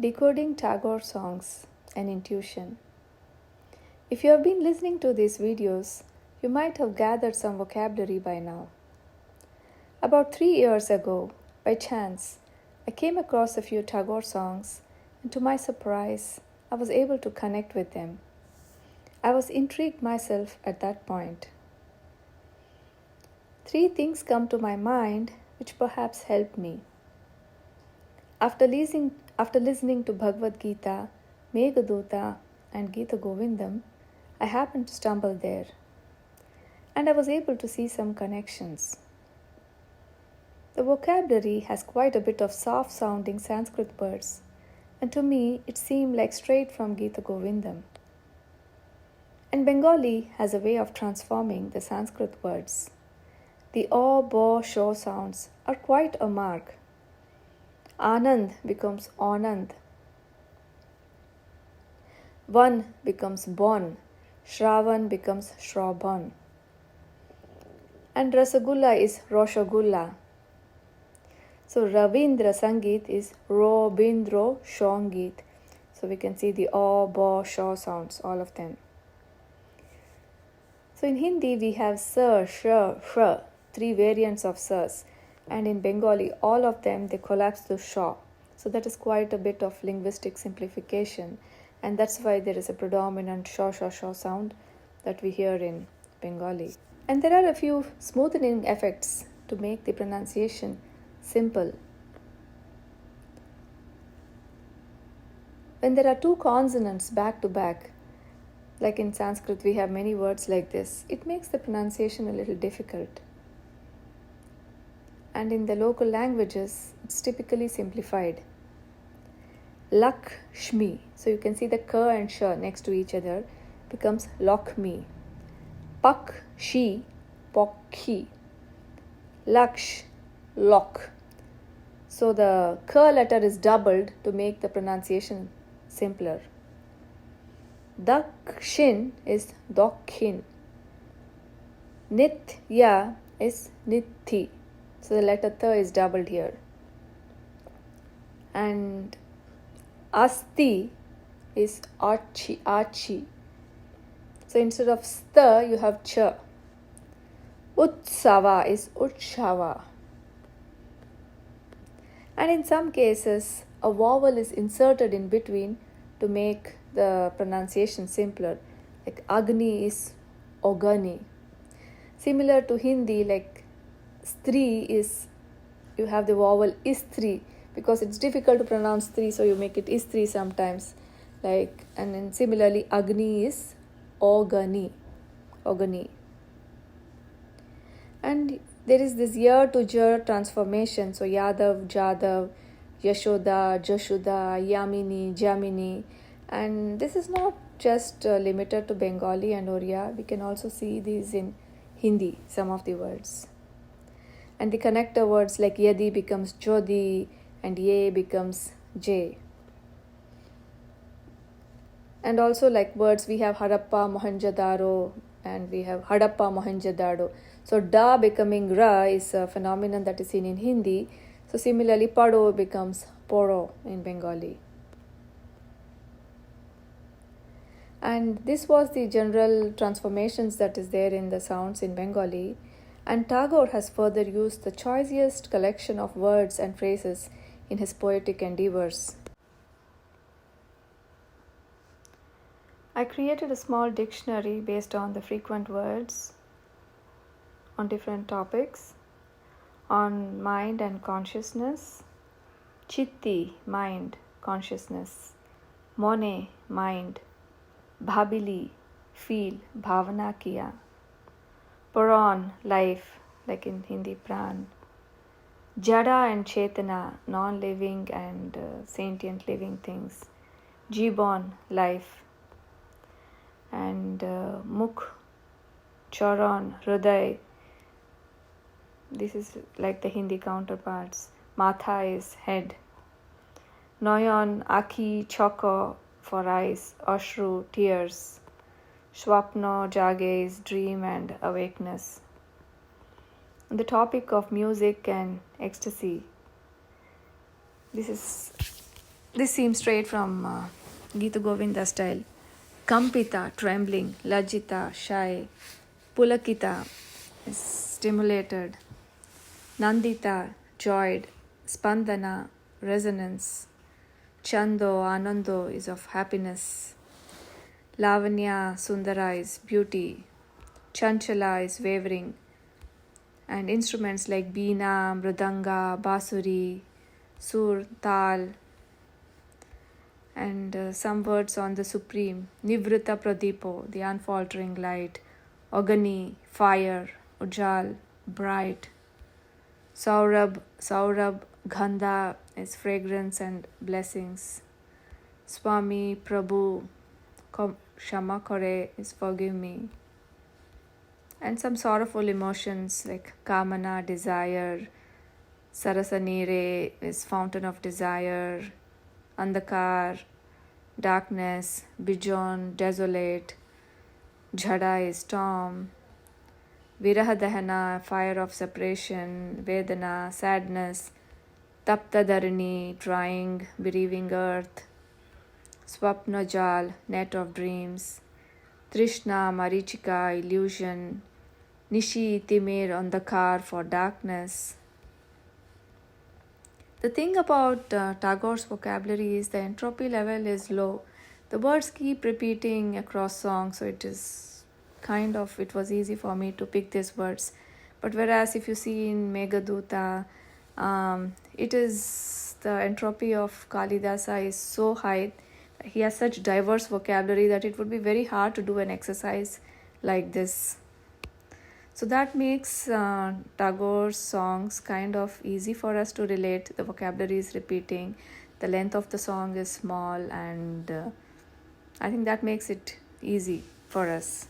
Decoding Tagore songs and intuition. If you have been listening to these videos, you might have gathered some vocabulary by now. About 3 years ago, by chance, I came across a few Tagore songs, and to my surprise, I was able to connect with them. I was intrigued myself at that point. 3 things come to my mind which perhaps helped me. After listening to Bhagavad Gita, Meghaduta, and Gita Govindam, I happened to stumble there, and I was able to see some connections. The vocabulary has quite a bit of soft-sounding Sanskrit words, and to me it seemed like straight from Gita Govindam. And Bengali has a way of transforming the Sanskrit words. The o, bo, sho sounds are quite a mark. Anand becomes Anand. Van becomes Bon. Shravan becomes Shravan. And Rasagulla is Roshagulla. So Ravindra Sangeet is Robindro Shongeet. So we can see the O, Bo, Sho sounds, all of them. So in Hindi we have Sir, Sh, Sh, 3 variants of Sirs. And in Bengali, all of them, they collapse to Sha. So that is quite a bit of linguistic simplification. And that's why there is a predominant Sha, Sha, Sha sound that we hear in Bengali. And there are a few smoothing effects to make the pronunciation simple. When there are 2 consonants back to back, like in Sanskrit we have many words like this, it makes the pronunciation a little difficult. And in the local languages, it's typically simplified. Lakshmi, so you can see the K and Sh next to each other, becomes Lakshmi. Pakshi, Pokhi. Laksh, Lok. So the K letter is doubled to make the pronunciation simpler. Dakshin is Dokhin. Nitya is Nithi. So the letter Th is doubled here. And Asti is Achi. So instead of St, you have Ch. Utsava is Utshava. And in some cases, a vowel is inserted in between to make the pronunciation simpler. Like Agni is Ogani. Similar to Hindi, like Stri is, you have the vowel Istri, because it's difficult to pronounce Stri, so you make it Istri sometimes. And then similarly, Agni is Ogani. And there is this year to jar transformation. So Yadav, Jadav, Yashoda, Jashuda, Yamini, Jamini. And this is not just limited to Bengali and Oriya. We can also see these in Hindi, some of the words. And the connector words like Yadi becomes Jodi and Ye becomes J. And also like words, we have Harappa, Mohenjo-daro, and we have Hadappa, Mohenjo-daro. So Da becoming Ra is a phenomenon that is seen in Hindi. So similarly, Pado becomes Poro in Bengali. And this was the general transformations that is there in the sounds in Bengali. And Tagore has further used the choicest collection of words and phrases in his poetic endeavors. I created a small dictionary based on the frequent words on different topics, on mind and consciousness, Chitti, mind, consciousness, Mone, mind, Bhabili, feel, bhavana kiya, Puran, life, like in Hindi Pran, Jada and Chetana, non-living and sentient living things, Jiban, life, and Mukh, Charan, Hriday. This is like the Hindi counterparts. Matha is head. Noyon, Aki, Choko for eyes. Ashru, tears. Swapno, Jage is dream and awakeness. On the topic of music and ecstasy, this is This seems straight from Gita Govinda style. Kampita, trembling, Lajita, shy, Pulakita is stimulated, Nandita, joyed, Spandana, resonance, Chando, Anando is of happiness, Lavanya, Sundara is beauty, Chanchala is wavering, and instruments like Beena, Mridanga, Basuri, Sur, Tal, and some words on the Supreme. Nivrita Pradipo, the unfaltering light. Agani, fire. Ujjal, bright. Saurabh, Gandha is fragrance and blessings. Swami, Prabhu, Shama Kore is forgive me. And some sorrowful emotions like Kamana, desire. Sarasanire is fountain of desire. Andhakar, darkness, Bijon, desolate, Jhada is storm, Virahadahana, fire of separation, Vedana, sadness, Tapta Dharani, drying, bereaving earth, Swapnajal, net of dreams, Trishna, Marichika, illusion, Nishi, Timir, Andhakar for darkness. The thing about Tagore's vocabulary is the entropy level is low. The words keep repeating across songs, so it was easy for me to pick these words. But whereas if you see in Meghaduta, it is the entropy of Kalidasa is so high. He has such diverse vocabulary that it would be very hard to do an exercise like this. So that makes Tagore's songs kind of easy for us to relate. The vocabulary is repeating, the length of the song is small, and I think that makes it easy for us.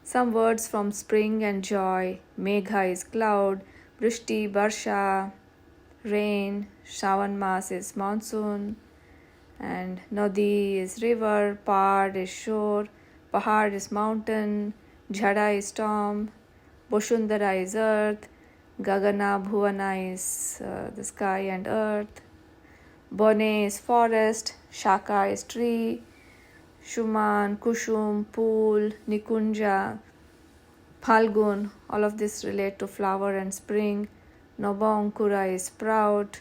Some words from spring and joy. Megha is cloud, Vrishti, Barsha, rain, Shravan Mas is monsoon, and Nadi is river, Pad is shore, Pahad is mountain, Jhada is storm, Boshundara is earth, Gagana Bhuvana is the sky and earth, Bone is forest, Shaka is tree, Shuman, Kushum, Pool, Nikunja, Phalgun, all of this relate to flower and spring, Nova Ankura is sprout,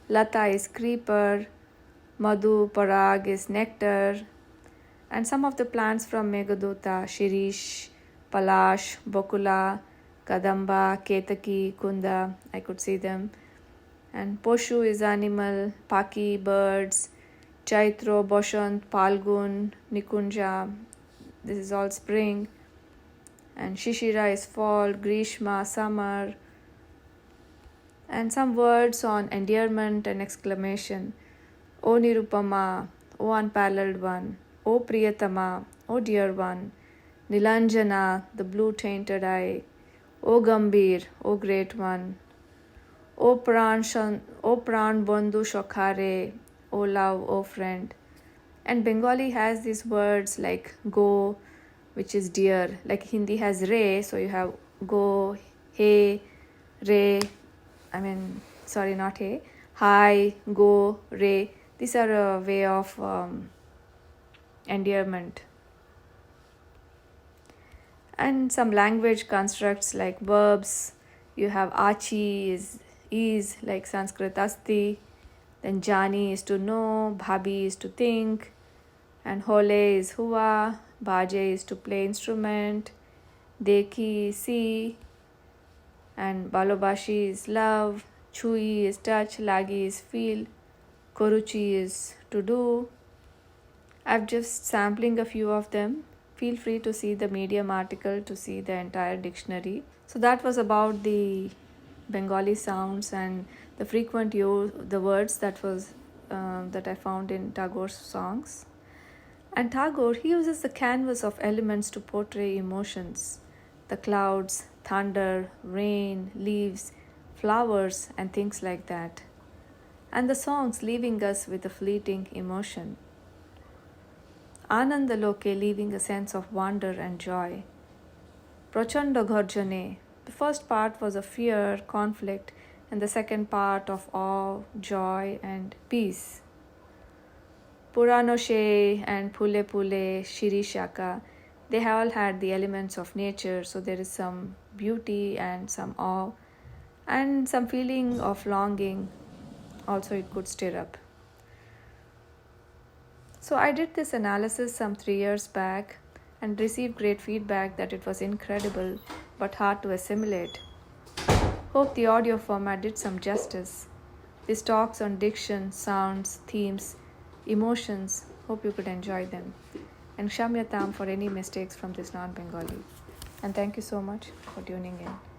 Lata is creeper, Madhu, Parag is nectar, and some of the plants from Meghaduta, Shirish, Palash, Bokula, Kadamba, Ketaki, Kunda, I could see them. And Poshu is animal, Paki, birds, Chaitro, Boshant, Palgun, Nikunja, this is all spring. And Shishira is fall, Grishma, summer. And some words on endearment and exclamation. O Nirupama, O unparalleled one. O Priyatama, O dear one, Nilanjana, the blue tainted eye, O Gambhir, O great one, O Pran Bandhu Shokhare, O love, O friend. And Bengali has these words like go, which is dear, like Hindi has re, so you have go, he, re, not he, hi, go, re. These are a way of endearment. And some language constructs like verbs. You have achi is like Sanskrit asti. Then jani is to know, bhabi is to think, and hole is hua, baje is to play instrument, dekhi is see, and balobashi is love, chui is touch, lagi is feel, koruchi is to do. I've just sampling a few of them. Feel free to see the Medium article to see the entire dictionary. So that was about the Bengali sounds and the frequent use, the words that I found in Tagore's songs. And Tagore, he uses the canvas of elements to portray emotions. The clouds, thunder, rain, leaves, flowers, and things like that. And the songs leaving us with a fleeting emotion. Anandaloke, leaving a sense of wonder and joy. Prachanda Gharjane, the first part was a fear, conflict, and the second part of awe, joy, and peace. Puranoshe and Pule Pule, Shirishaka, they all had the elements of nature, so there is some beauty and some awe and some feeling of longing also it could stir up. So I did this analysis some 3 years back and received great feedback that it was incredible but hard to assimilate. Hope the audio format did some justice. These talks on diction, sounds, themes, emotions, hope you could enjoy them. And Kshamyatam for any mistakes from this non-Bengali. And thank you so much for tuning in.